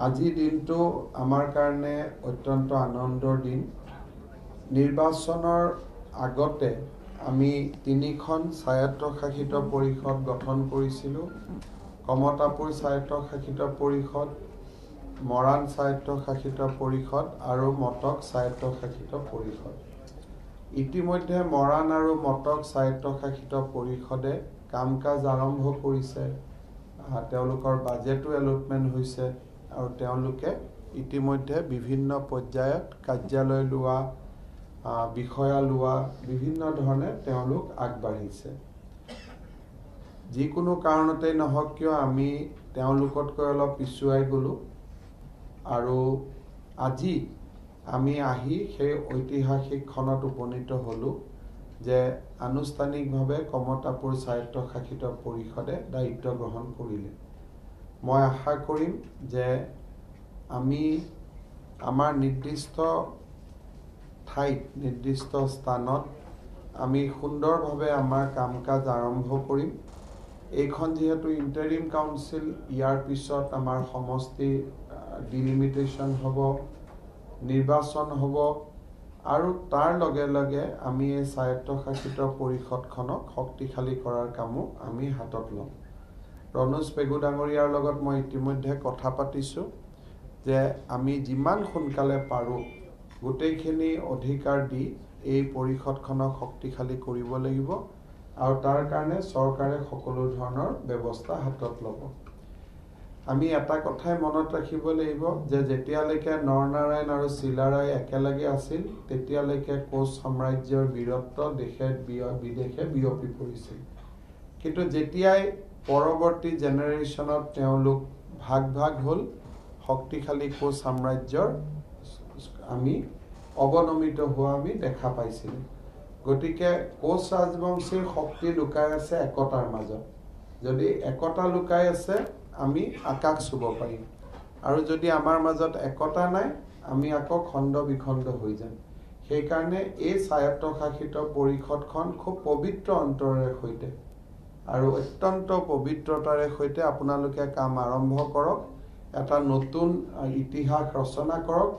আজি দিনটো আমাৰ কাৰণে অত্যন্ত আনন্দৰ দিন। নিৰ্বাচনৰ আগতে আমি 3খন স্বায়ত্তশাসিত পৰিষদ গঠন কৰিছিলোঁ। কমতাপুৰ স্বায়ত্তশাসিত পৰিষদ, মৰাণ স্বায়ত্তশাসিত পৰিষদ আৰু মটক স্বায়ত্তশাসিত পৰিষদ। ইতিমধ্যে মৰাণ আৰু মটক স্বায়ত্তশাসিত পৰিষদে কাম কাজ আৰম্ভ কৰিছে। তেওঁলোকৰ বাজেটো এলটমেণ্ট হৈছে আৰু তেওঁলোকে ইতিমধ্যে বিভিন্ন পৰ্যায়ত কাৰ্যালয় লোৱা, বিষয়া লোৱা, বিভিন্ন ধৰণে তেওঁলোক আগবাঢ়িছে। যিকোনো কাৰণতেই নহওক কিয় আমি তেওঁলোকতকৈ অলপ পিছুৱাই গ'লোঁ আৰু আজি আমি আহি সেই ঐতিহাসিক ক্ষণত উপনীত হ'লোঁ যে আনুষ্ঠানিকভাৱে কমতাপুৰ স্বায়ত্তশাসিত পৰিষদে দায়িত্ব গ্ৰহণ কৰিলে। মই আশা কৰিম যে আমি আমাৰ নিৰ্দিষ্ট ঠাইত, নিৰ্দিষ্ট স্থানত আমি সুন্দৰভাৱে আমাৰ কাম কাজ আৰম্ভ কৰিম। এইখন যিহেতু ইণ্টাৰিম কাউন্সিল, ইয়াৰ পিছত আমাৰ সমষ্টি ডিলিমিটেশ্যন হ'ব, নিৰ্বাচন হ'ব আৰু তাৰ লগে লগে আমি এই স্বায়ত্তশাসিত পৰিষদখনক শক্তিশালী কৰাৰ কামো আমি হাতত ল'ম। ৰণোজ পেগু ডাঙৰীয়াৰ লগত মই ইতিমধ্যে কথা পাতিছোঁ যে আমি যিমান সোনকালে পাৰোঁ গোটেইখিনি অধিকাৰ দি এই পৰিষদখনক শক্তিশালী কৰিব লাগিব আৰু তাৰ কাৰণে চৰকাৰে সকলো ধৰণৰ ব্যৱস্থা হাতত ল'ব। আমি এটা কথাই মনত ৰাখিব লাগিব যে যেতিয়ালৈকে নৰনাৰায়ণ আৰু চিলাৰায় একেলগে আছিল তেতিয়ালৈকে কোচ সাম্ৰাজ্যৰ বীৰত্ব দেশে বিদেশে বিয়পি পৰিছিল। কিন্তু যেতিয়াই পৰৱৰ্তী জেনেৰেশ্যনত তেওঁলোক ভাগ হ'ল, শক্তিশালী কোচ সাম্ৰাজ্যৰ আমি অৱনমিত হোৱা আমি দেখা পাইছিলোঁ। গতিকে কোচ ৰাজবংশীৰ শক্তি লুকাই আছে একতাৰ মাজত। যদি একতা লুকাই আছে আমি আকাশ চুব পাৰিম আৰু যদি আমাৰ মাজত একতা নাই আমি আকৌ খণ্ড বিখণ্ড হৈ যাম। সেইকাৰণে এই স্বায়ত্তশাসিত পৰিষদখন খুব পবিত্ৰ অন্তৰেৰে সৈতে আৰু অত্যন্ত পবিত্ৰতাৰে সৈতে আপোনালোকে কাম আৰম্ভ কৰক, এটা নতুন ইতিহাস ৰচনা কৰক